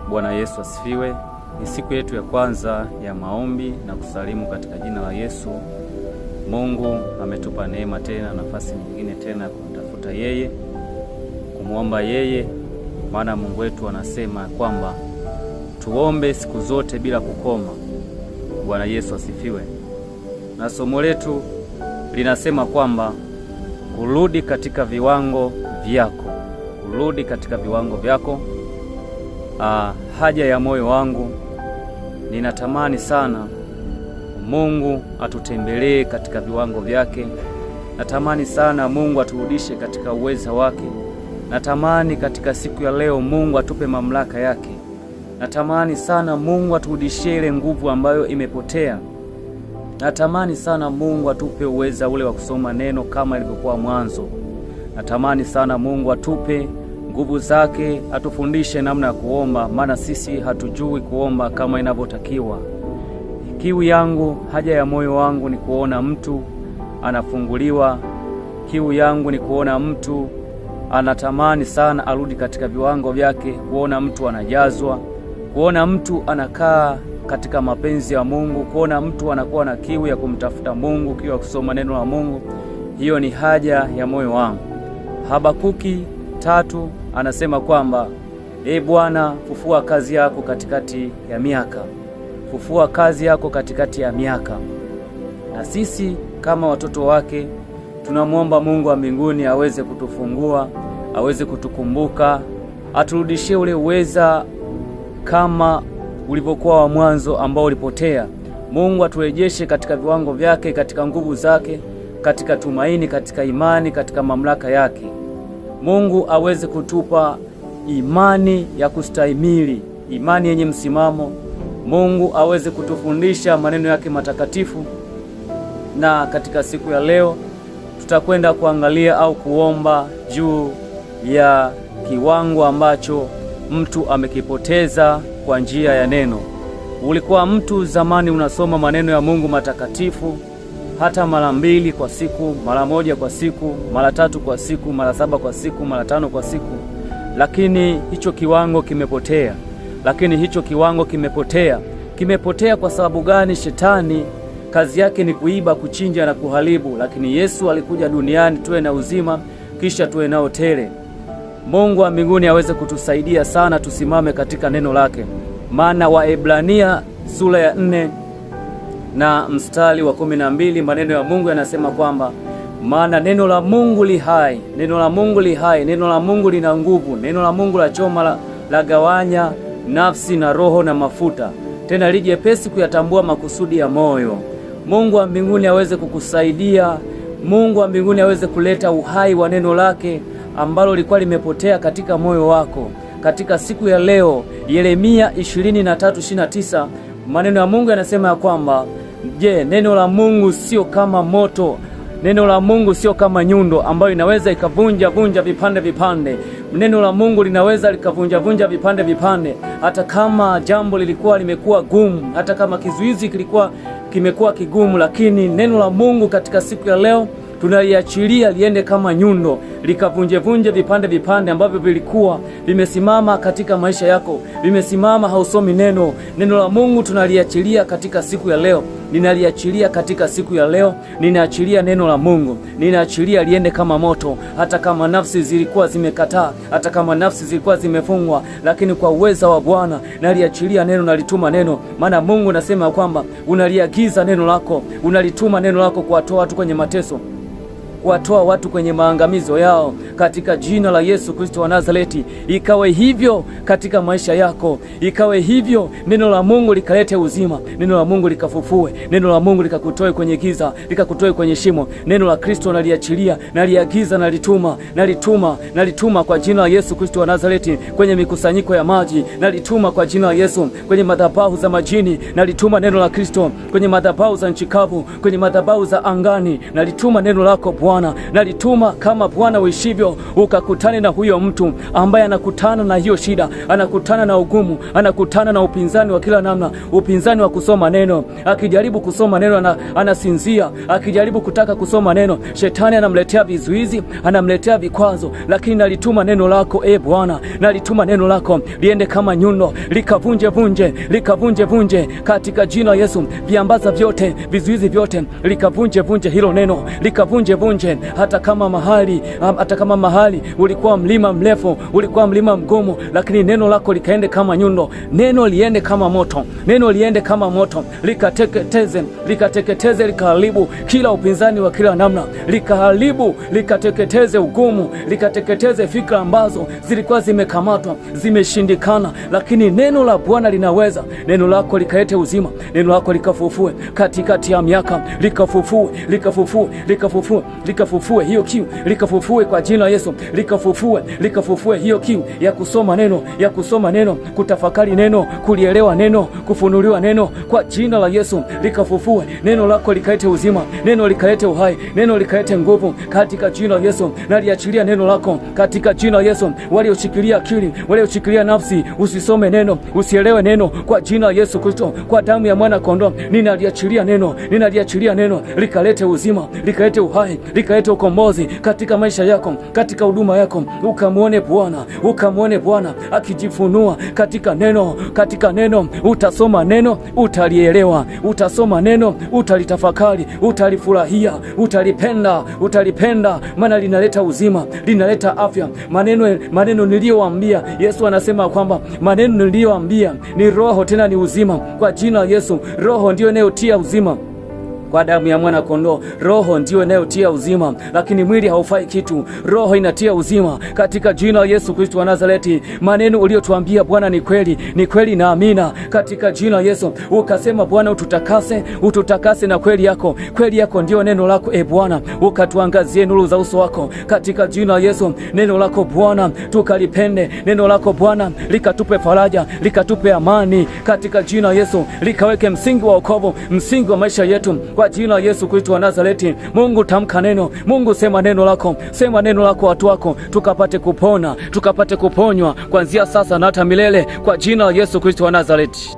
Bwana Yesu asifiwe. Ni siku yetu ya kwanza ya maombi na kusalimu katika jina la Yesu. Mungu ametupa neema tena, nafasi nyingine tena ya kumtafuta yeye, kumuomba yeye, maana Mungu wetu anasema kwamba tuombe siku zote bila kukoma. Bwana Yesu asifiwe. Na somo letu linasema kwamba kurudi katika viwango vyako. Kurudi katika viwango vyako. Haja ya moyo wangu, ninatamani sana Mungu atutembelee katika viwango vyake. Natamani sana Mungu aturudishe katika uweza wake. Natamani katika siku ya leo Mungu atupe mamlaka yake. Natamani sana Mungu aturudishie ile nguvu ambayo imepotea. Natamani sana Mungu atupe uweza ule wa kusoma neno kama ilivyokuwa mwanzo. Natamani sana Mungu atupe nguvu zake, atufundishe namna ya kuomba, maana sisi hatujui kuomba kama inavyotakiwa. Kiu yangu, haja ya moyo wangu ni kuona mtu anafunguliwa. Kiu yangu ni kuona mtu anatamani sana arudi katika viwango vyake, kuona mtu anajazwa, kuona mtu anakaa katika mapenzi ya Mungu, kuona mtu anakuwa na kiu ya kumtafuta Mungu, kiu ya kusoma neno la Mungu. Hiyo ni haja ya moyo wangu. Habakuki 3 anasema kwamba Bwana, fufua kazi yako katikati ya miaka. Fufua kazi yako katikati ya miaka. Na sisi kama watoto wake tunamwomba Mungu wa mbinguni aweze kutufungua, aweze kutukumbuka, aturudishie ule uweza kama ulivyokuwa wa mwanzo ambao ulipotea. Mungu aturejeshe katika viwango vyake, katika nguvu zake, katika tumaini, katika imani, katika mamlaka yake. Mungu aweze kutupa imani ya kustahimili, imani yenye msimamo. Mungu aweze kutufundisha maneno yake matakatifu. Na katika siku ya leo tutakwenda kuangalia au kuomba juu ya kiwango ambacho mtu amekipoteza kwa njia ya neno. Ulikuwa mtu zamani unasoma maneno ya Mungu matakatifu hata mara 2 kwa siku, mara 1 kwa siku, mara 3 kwa siku, mara 7 kwa siku, mara 5 kwa siku. Lakini hicho kiwango kimepotea. Kimepotea kwa sababu gani? Shetani kazi yake ni kuiba, kuchinja na kuharibu, lakini Yesu alikuja duniani tuwe na uzima, kisha tuwe nao tele. Mungu wa mbinguni aweze kutusaidia sana tusimame katika neno lake. Maana Waebrania sura ya 4 na mstari wa 12 maneno ya Mungu yanasema kwamba maana neno la Mungu li hai, neno la Mungu li hai, neno la Mungu lina nguvu, neno la Mungu la choma la gawanya nafsi na roho na mafuta, tena li jepesi kuyatambua makusudi ya moyo. Mungu wa mbinguni aweze kukusaidia. Mungu wa mbinguni aweze kuleta uhai wa neno lake ambalo lilikuwa limepotea katika moyo wako. Katika siku ya leo, Yeremia 23:29 maneno ya Mungu yanasema ya kwamba neno la Mungu sio kama moto, neno la Mungu sio kama nyundo ambayo inaweza ikavunja vipande. Neno la Mungu linaweza likavunja vipande. Hata kama jambo lilikuwa limekuwa gumu, hata kama kizuizi kimekuwa kigumu, lakini neno la Mungu katika siku ya leo tunaliachilia liende kama nyundo, likavunje vipande ambavyo vilikuwa vimesimama katika maisha yako, vimesimama hausomi neno. Neno la Mungu tunaliachilia katika siku ya leo. Ninaliachilia katika siku ya leo. Ninaachilia neno la Mungu, ninaachilia liende kama moto. Hata kama nafsi zilikuwa zimekataa, hata kama nafsi zilikuwa zimefungwa, lakini kwa uweza wa Bwana naliachilia neno, nalituma neno. Maana Mungu anasema kwamba unaliagiza neno lako, unalituma neno lako kuwatoa watu kwenye mateso, kuwatoa watu kwenye maangamizo yao, katika jina la Yesu Kristo wa Nazareti. Ikawe hivyo katika maisha yako, ikawe hivyo. Neno la Mungu likalete uzima, neno la Mungu likafufue, neno la Mungu likakutoe kwenye giza, likakutoe kwenye shimo. Neno la Kristo naliachilia, naliagiza, nalituma kwa jina la Yesu Kristo wa Nazareti. Kwenye mikusanyiko ya maji nalituma kwa jina la Yesu. Kwenye madhabahu za majini nalituma neno la Kristo. Kwenye madhabahu za nchi kavu, kwenye madhabahu za angani nalituma neno lako Bwana. Bwana, nalituma kama Bwana uishivyo, ukakutane na huyo mtu ambaye anakutana na hiyo shida, anakutana na ugumu, anakutana na upinzani wa kila namna, upinzani wa kusoma neno. Akijaribu kusoma neno anasinzia, akijaribu kutaka kusoma neno shetani anamletea vizuizi, anamletea vikwazo. Lakini nalituma neno lako Bwana, nalituma neno lako liende kama nyundo, likavunje vunje katika jina Yesu, viambaza vyote, vizuizi vyote, likavunje hilo neno, likavunje hata kama mahali ulikuwa mlima mrefu, ulikuwa mlima mgumu, lakini neno lako likaende kama nyundo, neno liende kama moto, neno liende kama moto, likateketeze, likaharibu kila upinzani wa kila namna, likateketeze ugumu, likateketeze fikra ambazo zilikuwa zimekamatwa, zimeshindikana. Lakini neno la Bwana linaweza. Neno lako likalete uzima, neno lako likafufue katikati ya miaka, likafufue hiyo kiu, likafufue kwa jina la Yesu, likafufue hiyo kiu ya kusoma neno, kutafakari neno, kulielewa neno, kufunuliwa neno kwa jina la Yesu. Likafufue neno lako, likalete uzima, neno likalete uhai, neno likalete nguvu katika jina la Yesu. Naliachilia neno lako katika jina la Yesu. Walioshikilia akili, walioshikilia nafsi, usisome neno, usielewe neno, kwa jina la Yesu Kristo, kwa damu ya mwana kondoo, ninaliachilia neno, likalete uzima, likalete uhai, likalete ukombozi katika maisha yako, katika huduma yako. Ukamwone Bwana akijifunua katika neno, utasoma neno, utalielewa, utasoma neno, utalitafakari, utalifurahia, utalipenda, maana linaleta uzima, linaleta afya. Maneno niliyowaambia, Yesu anasema kwamba maneno niliyowaambia ni roho tena ni uzima. Kwa jina la Yesu, roho ndio inayotia uzima. Kwa damu ya mwana kondoo, roho ndio inayotia uzima, lakini mwili haufai kitu. Roho inatia uzima katika jina la Yesu Kristo wa Nazareti. Maneno uliyotuambia Bwana ni kweli na amina katika jina la Yesu. Ukasema Bwana ututakase na kweli yako ndio neno lako Bwana. Ukatuangazie nuru za uso wako katika jina la Yesu. Neno lako Bwana tukalipende, neno lako Bwana likatupe faraja, likatupe amani katika jina la Yesu. Likaweke msingi wa wokovu, msingi wa maisha yetu kwa jina la Yesu Kristo wa Nazareti. Mungu tamka neno, Mungu sema neno lako watu wako, tukapate kupona, tukapate kuponywa kuanzia sasa na hata milele kwa jina la Yesu Kristo wa Nazareti.